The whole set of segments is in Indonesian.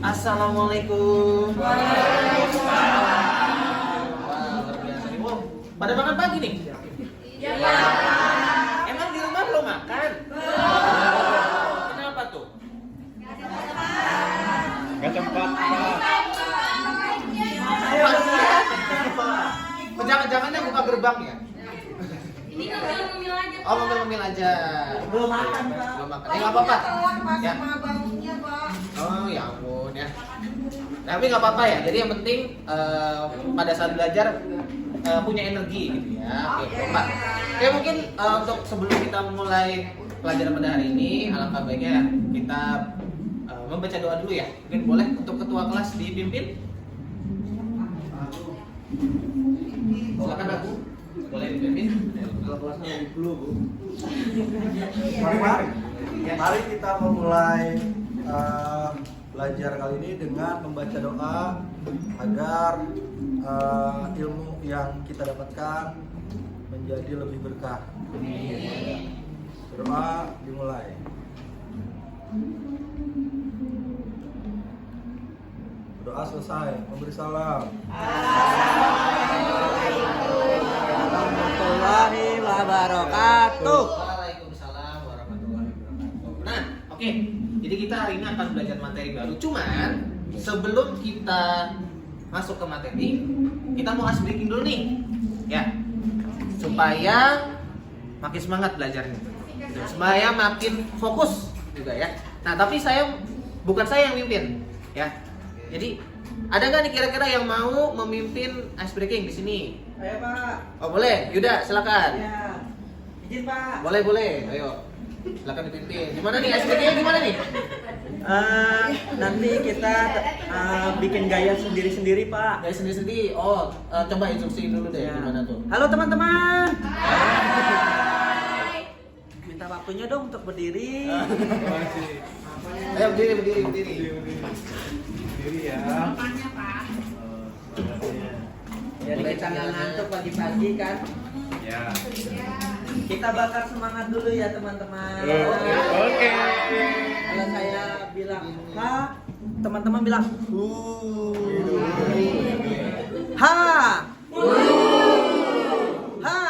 Assalamualaikum. Waalaikumsalam. Wah, luar biasa nih. Wow, pada makan pagi nih? Iya, Pak. Emang di rumah belum makan? Belum. Kenapa tuh? Gak sempat. Jangan-jangan buka gerbang ya? Ini ngemil aja. Oh, ngemil aja. Belum makan, Pak. Belum makan. Nggak apa-apa. Ya. Sama baunya, Pak. Oh, ya ampun ya. Tapi nggak apa-apa ya. Jadi yang penting pada saat belajar punya energi gitu ya. Oke, Pak. Oke, mungkin untuk sebelum kita memulai pelajaran pada hari ini, alangkah baiknya kita membaca doa dulu ya. Mungkin boleh untuk ketua kelas dipimpin. Silakan aku. Boleh dipimpin. Kalau kelasnya lagi dulu, Bu. Mari kita memulai belajar kali ini dengan membaca doa agar ilmu yang kita dapatkan menjadi lebih berkah. Doa dimulai. Doa selesai, memberi salam. Warahmatullahi wabarakatuh. Waalaikumsalam warahmatullahi wabarakatuh. Nah, oke. Jadi kita hari ini akan belajar materi baru. Cuman sebelum kita masuk ke materi, kita mau ice breaking dulu nih. Ya. Supaya makin semangat belajarnya. Supaya makin fokus juga ya. Nah, tapi bukan saya yang mimpin, ya. Jadi ada nggak nih kira-kira yang mau memimpin ice breaking di sini? Ayo, Pak. Oh boleh, Yuda silakan. Ya. Izin, Pak. Boleh, ayo. Silakan dipimpin. Gimana nih ice breakingnya gimana nih? Nanti kita bikin gaya sendiri-sendiri, Pak. Dari sendiri-sendiri. Oh, coba instruksi dulu deh Ya. gimana tuh. Halo teman-teman. Minta waktunya dong untuk berdiri. Ayo berdiri. Diri ya. Apanya, Pak? Jadi kita nggak ngantuk pagi-pagi kan. Ya. Kita bakar semangat dulu ya teman-teman. Oke. Kalau saya bilang ha, teman-teman bilang ha. Ha.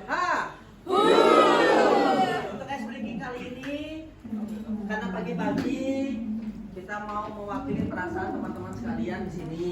Ha. Untuk ice breaking kali ini karena pagi-pagi kita mau mewakili perasaan teman-teman sekalian di sini.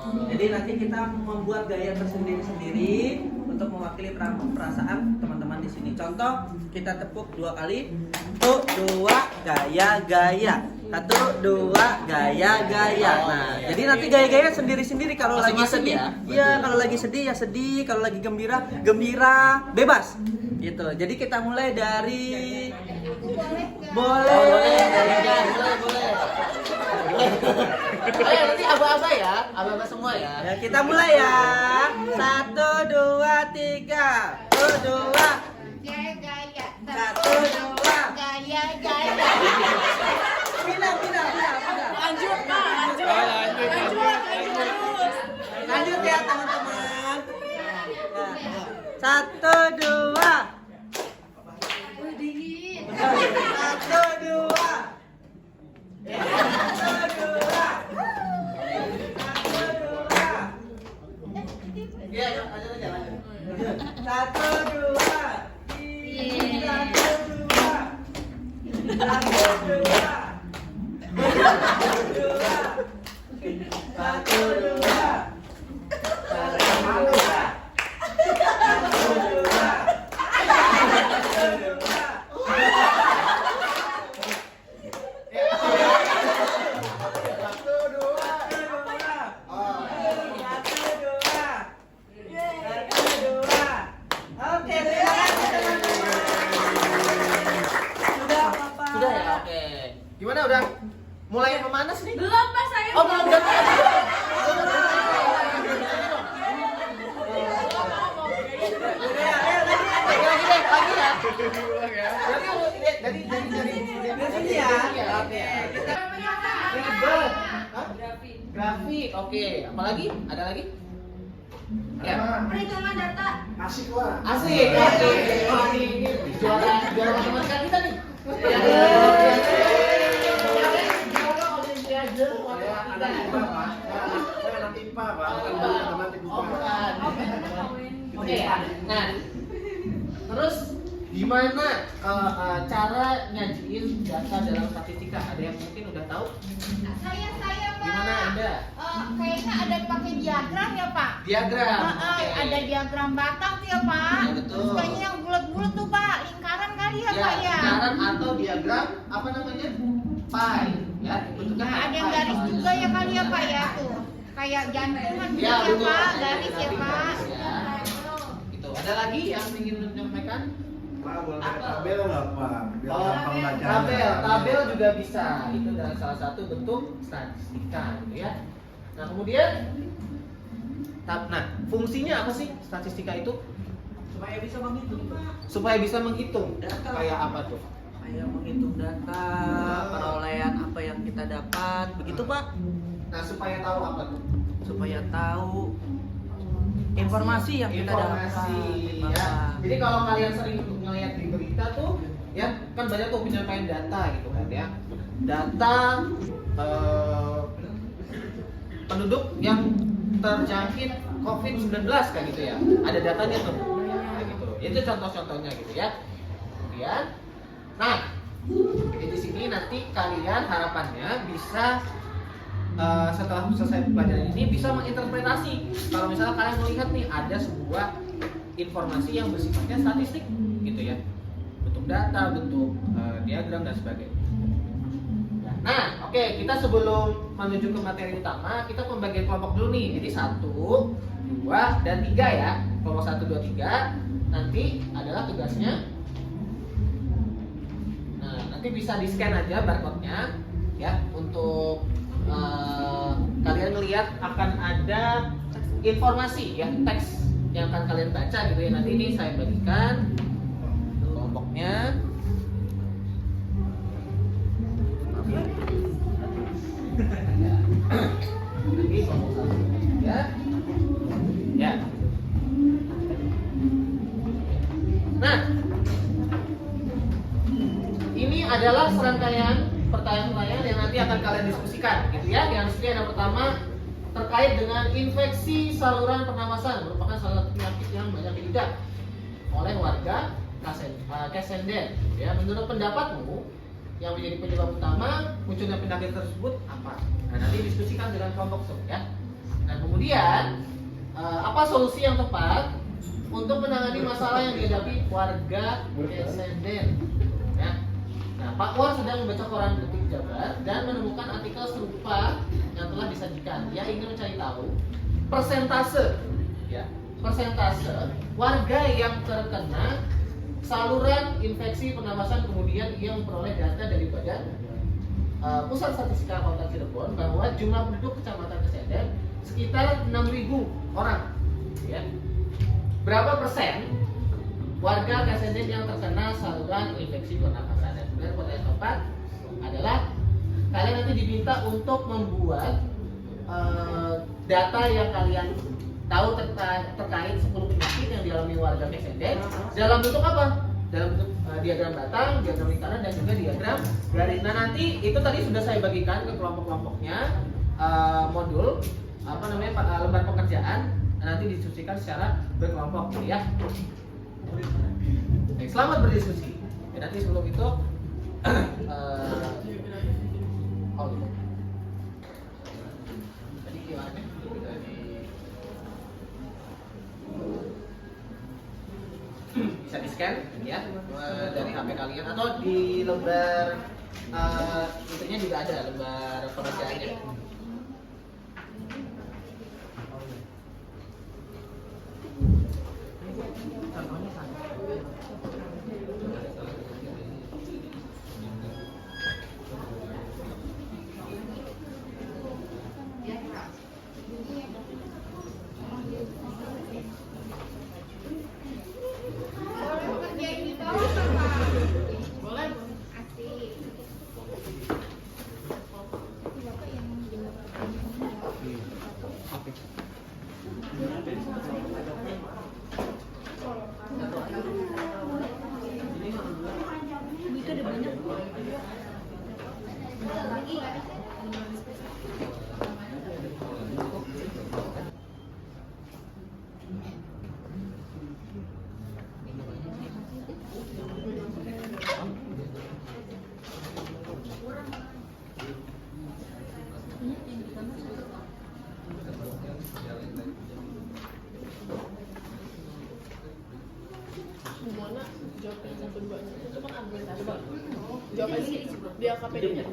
Jadi nanti kita membuat gaya tersendiri-sendiri untuk mewakili perasaan teman-teman di sini. Contoh, kita tepuk 2 kali. 1, 2, gaya-gaya. 1, 2, gaya-gaya. Nah, jadi nanti gaya-gaya sendiri-sendiri. Kalau lagi Masing-masing sedih, ya? iya. Kalau lagi sedih ya sedih. Kalau lagi gembira, gembira. Bebas. Gitu. Jadi kita mulai dari boleh. Boleh. Ayo nanti aba-aba ya, aba-aba semua ya. Ya, kita mulai ya. 1, 2, 3. 1, 2. Gaya. 1, 2. Gaya. Pindah. Lanjut, Pak. Lanjut ya teman-teman. 1, 2. Dingin. 1, 2. 1, 2. Iya, lanjut aja. 1, 2. 1, 2. Dari ya. Oke. Grafik. Oke. Apalagi? Ada lagi? Ya. Perhitungan data. Asik lah. Asik. Oke. Wah, ini juara matematika kita nih. Ya. nyajiin data dalam statistika? Ada yang mungkin udah tahu? Saya Pak. Gimana Anda? Kayaknya ada pakai diagram ya Pak. Diagram. Oke. Ada diagram batang tuh ya Pak. Ya, betul. Terus kayaknya yang bulat-bulat tuh Pak, lingkaran kali ya, Pak ya. Lingkaran atau diagram apa namanya? Pie, ya. Bentuknya Nah, ada kayak yang pie. garis juga ya kali ya Pak ya tuh. Kayak jantungan gitu Ya, ya, betul. Pak, Ada garis ya tapi Pak. garis, ya. Itu. Ada lagi yang ingin menyampaikan? Pak, boleh pakai tabel nggak Pak? Biar Oh, gampang bacanya. tabel juga bisa. Itu adalah salah satu bentuk statistika, gitu ya. Nah, kemudian nah, fungsinya apa sih statistika itu? Supaya bisa menghitung Pak. Supaya bisa menghitung. Data. Kayak apa tuh? Kayak menghitung data, perolehan apa yang kita dapat, begitu Pak. Nah, supaya tahu apa tuh? Supaya tahu informasi yang kita dapat. Informasi, ya. Jadi kalau kalian sering ngeliat di berita tuh, ya kan banyak tuh penyampaian data gitu kan ya. Data penduduk yang terjangkit COVID-19 kayak gitu ya. Ada datanya tuh. Kayak gitu. Itu contoh-contohnya gitu ya. Kemudian, nah, jadi di sini nanti kalian harapannya bisa setelah selesai pelajaran ini bisa menginterpretasi. Kalau misalnya kalian melihat nih ada sebuah informasi yang bersifatnya statistik gitu ya, bentuk data, bentuk diagram dan sebagainya. Nah, oke, kita sebelum menuju ke materi utama, kita pembagian kelompok dulu nih. Jadi 1, 2, dan 3 ya. Kelompok 1, 2, 3 nanti adalah tugasnya. Nah, nanti bisa di scan aja barcode-nya ya untuk kalian melihat akan ada informasi ya, teks yang akan kalian baca gitu ya. Nanti ini saya bagikan kelompoknya. Nanti kelompok 1 ya. Ya. Nah, ini adalah serangkaian pertanyaan-pertanyaan yang nanti akan kalian diskusikan gitu ya. Yang yang pertama terkait dengan infeksi saluran pernapasan, merupakan salah satu penyakit yang banyak diidap oleh warga Kesenden ya. Menurut pendapatmu yang menjadi penyebab utama munculnya penyakit tersebut apa? Nah, nanti diskusikan dengan kelompok ya. Dan kemudian apa solusi yang tepat untuk menangani masalah yang dihadapi warga Kesenden ya. Nah, Pak War sedang membaca koran Detik Jabar dan menemukan artikel serupa yang telah disajikan. Ia ingin mencari tahu persentase warga yang terkena saluran infeksi pernapasan, kemudian ia memperoleh data dari Badan Pusat Statistika Kota Cirebon bahwa jumlah penduduk Kecamatan Kesenden sekitar 6.000 orang. Ya. Berapa persen warga Kesenden yang terkena saluran infeksi pernapasan? Dan pertanyaan keempat adalah kalian nanti diminta untuk membuat data yang kalian tahu terkait 10 penyakit yang dialami warga Kesenden dalam bentuk apa? Dalam bentuk diagram batang, diagram lingkaran, dan juga diagram garis. Nah, nanti itu tadi sudah saya bagikan ke kelompok-kelompoknya modul lembar pekerjaan. Nanti didiskusikan secara berkelompok ya. Baik, selamat berdiskusi. Ya, nanti sebelum itu tadi gimana? Bisa di scan ya dari HP kalian atau di lembar itunya juga ada lembar pekerjaannya. Contohnya sama. Biar KPD-nya.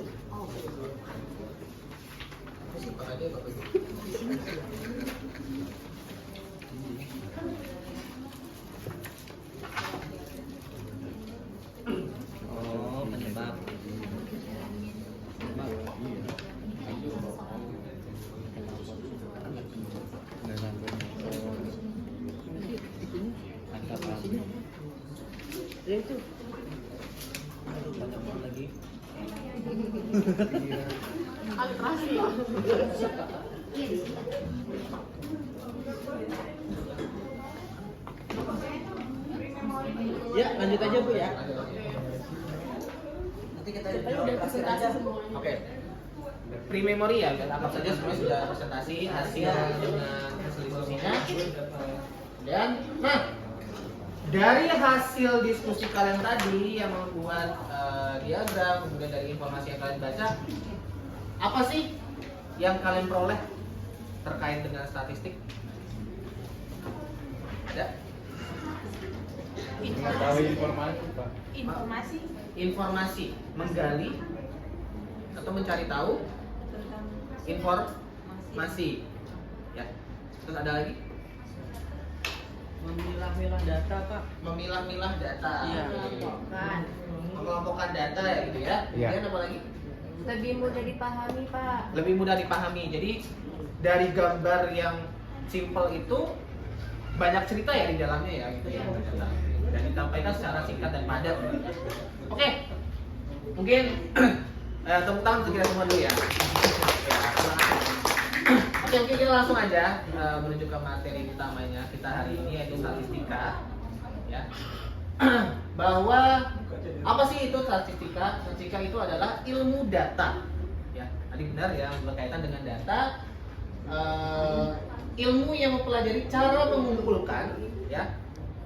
Simpan aja Bapak Ibu. Oh, penyebab. Ya itu. Banyak banget lagi. Alterasi ya. Ya, lanjut aja Bu ya. Nanti kita Udah presentasi semuanya. Oke. Pre-memory ya, dan anggap saja semuanya sudah presentasi hasil dengan hasil diskusinya. Dan, nah, dari hasil diskusi kalian tadi yang membuat diagram, kemudian dari informasi yang kalian baca, apa sih yang kalian peroleh terkait dengan statistik? Ada? Informasi, menggali atau mencari tahu informasi. Ya. Terus ada lagi? Memilah-milah data, Pak. Memilah-milah data. Iya. Mengelompokkan data ya gitu ya. Kemudian apa lagi? Lebih mudah dipahami, Pak. Lebih mudah dipahami. Jadi dari gambar yang simple itu banyak cerita ya di dalamnya ya gitu ya. Dan ditampaikan secara singkat dan padat. Oke. Mungkin tepuk tangan untuk kita semua dulu ya. Oke, mungkin kita langsung aja menuju ke materi utamanya kita hari ini, yaitu statistika. Ya. Bahwa apa sih itu statistika? Statistika itu adalah ilmu data. Ya, tadi benar ya, berkaitan dengan data. Ilmu yang mempelajari cara mengumpulkan, ya,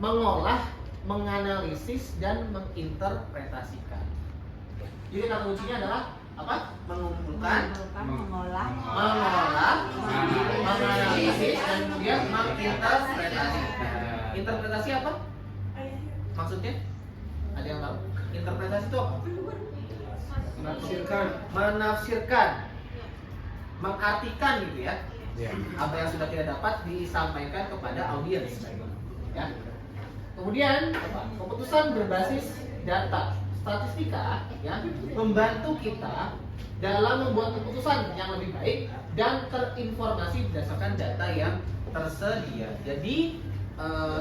mengolah, menganalisis dan menginterpretasikan. Jadi kata kuncinya adalah apa? Mengumpulkan, mengolah, menganalisis dan kemudian menginterpretasikan. Interpretasi apa? Maksudnya? Ada yang tahu? Interpretasi itu apa? Menafsirkan, mengartikan gitu ya. Apa yang sudah kita dapat disampaikan kepada audiens. Ya. Kemudian keputusan berbasis data. Statistika ya membantu kita dalam membuat keputusan yang lebih baik dan terinformasi berdasarkan data yang tersedia. Jadi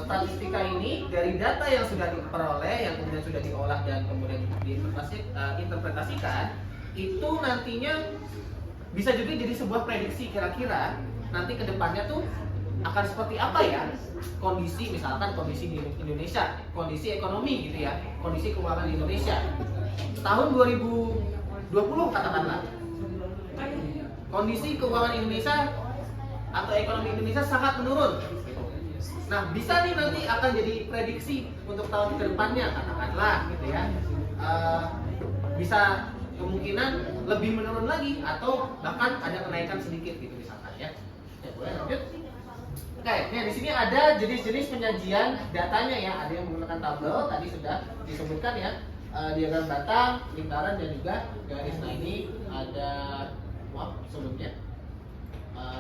statistika ini dari data yang sudah diperoleh, yang kemudian sudah diolah dan kemudian diinterpretasikan, itu nantinya bisa juga jadi sebuah prediksi kira-kira nanti ke depannya tuh akan seperti apa ya kondisi, misalkan kondisi di Indonesia, kondisi ekonomi gitu ya, kondisi keuangan di Indonesia tahun 2020 katakanlah, kondisi keuangan Indonesia atau ekonomi Indonesia sangat menurun. Nah, bisa nih nanti akan jadi prediksi untuk tahun ke depannya katakanlah gitu ya, bisa kemungkinan lebih menurun lagi atau bahkan ada kenaikan sedikit gitu misalkan ya. Boleh lanjut? Oke, nah di sini ada jenis-jenis penyajian datanya ya. Ada yang menggunakan tabel, tadi sudah disebutkan ya, diagram batang, lingkaran dan juga garis. Nah ini ada, maaf sebelumnya,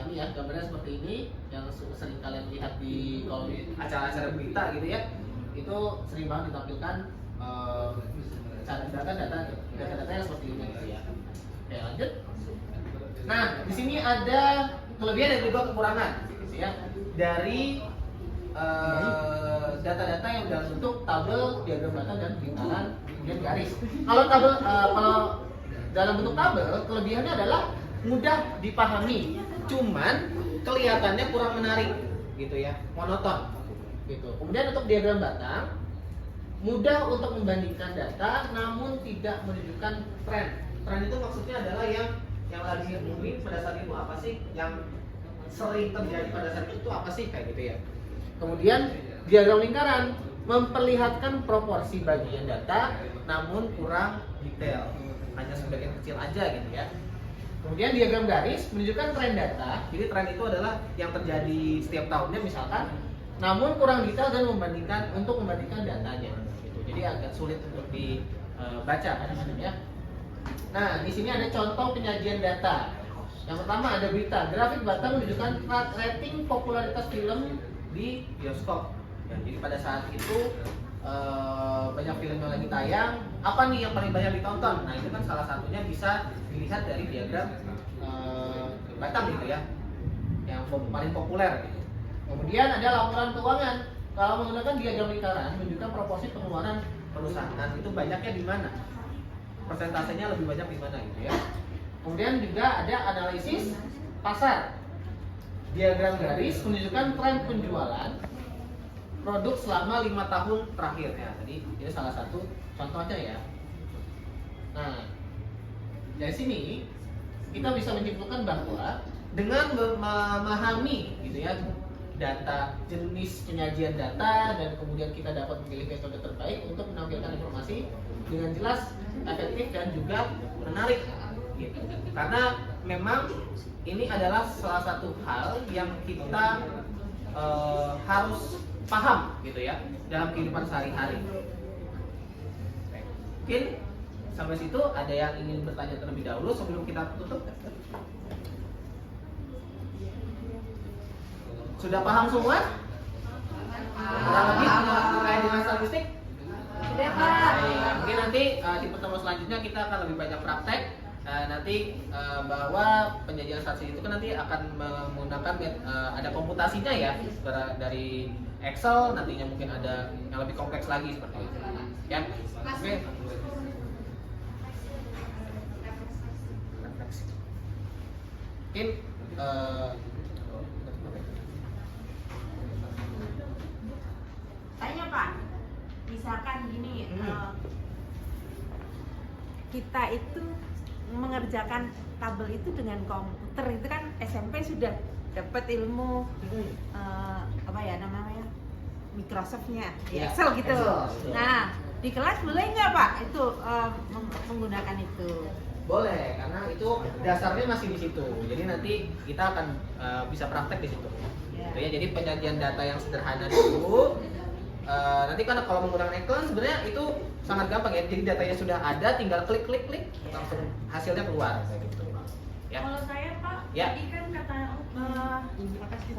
ini ya gambarnya seperti ini yang sering kalian lihat di kalau di acara-acara berita gitu ya. Itu sering banget ditampilkan data-data yang seperti ini gitu ya. Oke lanjut. Nah di sini ada kelebihan dan juga kekurangan gitu ya dari data-data yang dalam bentuk tabel, diagram batang dan lingkaran kemudian garis. Kalau tabel, kalau dalam bentuk tabel, kelebihannya adalah mudah dipahami, cuman kelihatannya kurang menarik gitu ya, monoton gitu. Kemudian untuk diagram batang, mudah untuk membandingkan data namun tidak menunjukkan tren. Tren itu maksudnya adalah yang lagi booming pada saat itu apa sih, yang sering terjadi pada saat itu apa sih, kayak gitu ya. Kemudian diagram lingkaran memperlihatkan proporsi bagian data namun kurang detail, hanya sebagian kecil aja gitu ya. Kemudian diagram garis menunjukkan tren data, jadi tren itu adalah yang terjadi setiap tahunnya misalkan, namun kurang detail dan membandingkan datanya gitu. Jadi agak sulit untuk baca kan ya. Nah, di sini ada contoh penyajian data. Yang pertama ada berita, grafik data menunjukkan rating popularitas film di bioskop. Ya, jadi pada saat itu banyak film yang lagi tayang, apa nih yang paling banyak ditonton? Nah, itu kan salah satunya bisa dilihat dari diagram batang gitu ya, yang paling populer gitu. Kemudian ada laporan keuangan. Kalau menggunakan diagram lingkaran menunjukkan proporsi pengeluaran perusahaan itu banyaknya di mana, persentasenya lebih banyak di mana gitu ya. Kemudian juga ada analisis pasar. Diagram garis menunjukkan tren penjualan produk selama 5 tahun terakhir ya. Jadi ini salah satu contohnya ya. Nah, dari sini kita bisa menyimpulkan bahwa dengan memahami gitu ya data, jenis penyajian data, dan kemudian kita dapat memilih metode terbaik untuk menampilkan informasi dengan jelas, efektif, dan juga menarik gitu. Karena memang ini adalah salah satu hal yang kita harus paham gitu ya dalam kehidupan sehari-hari. Mungkin sampai situ ada yang ingin bertanya terlebih dahulu sebelum kita tutup? Sudah paham semua? Kurang lebih terkait dengan statistik? Sudah, Pak. Baik, mungkin nanti di pertemuan selanjutnya kita akan lebih banyak praktek. Nanti bahwa penyajian statistik itu kan nanti akan menggunakan ada komputasinya ya, dari Excel, nantinya mungkin ada yang lebih kompleks lagi seperti itu. Ya, oke. Mungkin Tanya Pak, misalkan gini, kita itu mengerjakan tabel itu dengan komputer itu kan SMP sudah dapat ilmu apa ya namanya Microsoftnya, Ya, Excel gitu. Excel. Nah di kelas boleh nggak Pak itu menggunakan itu? boleh, karena itu dasarnya masih di situ. Jadi nanti kita akan bisa praktek di situ. Ya. Ya, jadi penyajian data yang sederhana dulu. Nanti kan kalau menggunakan Excel sebenarnya itu sangat gampang ya. Jadi datanya sudah ada, tinggal klik langsung hasilnya keluar kayak gitu. Ya. Kalau saya Pak, Ya. tadi kan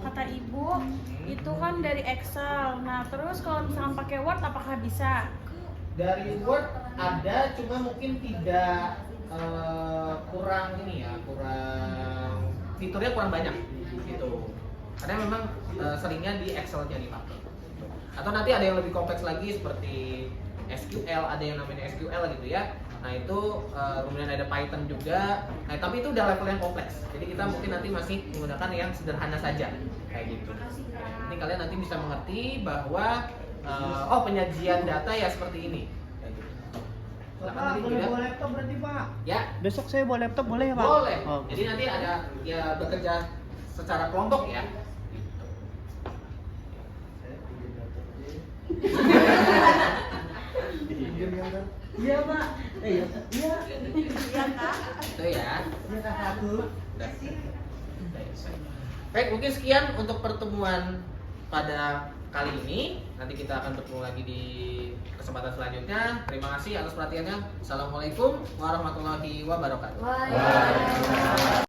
kata Ibu itu kan dari Excel. Nah terus kalau misalkan pakai Word apakah bisa? Dari Word ada, cuma mungkin tidak kurang ini ya, kurang fiturnya kurang banyak gitu. Karena memang seringnya di Excel-nya dipakai. Atau nanti ada yang lebih kompleks lagi seperti SQL, ada yang namanya SQL gitu ya. Nah itu kemudian ada Python juga. Nah tapi itu udah level yang kompleks. Jadi kita mungkin nanti masih menggunakan yang sederhana saja kayak gitu. Ini kalian nanti bisa mengerti bahwa oh penyajian data ya seperti ini. Kayak gitu. Silakan Pak, nanti boleh juga. bawa laptop berarti Pak? Ya, Besok saya bawa laptop boleh ya Pak? boleh. Oh. Jadi nanti ada ya bekerja secara kelompok ya. Iya Pak. Iya. Iya. Itu ya. Iya kakakku. Baik, mungkin sekian untuk pertemuan pada kali ini. Nanti kita akan bertemu lagi di kesempatan selanjutnya. Terima kasih atas perhatiannya. Assalamualaikum warahmatullahi wabarakatuh. Waalaikumsalam.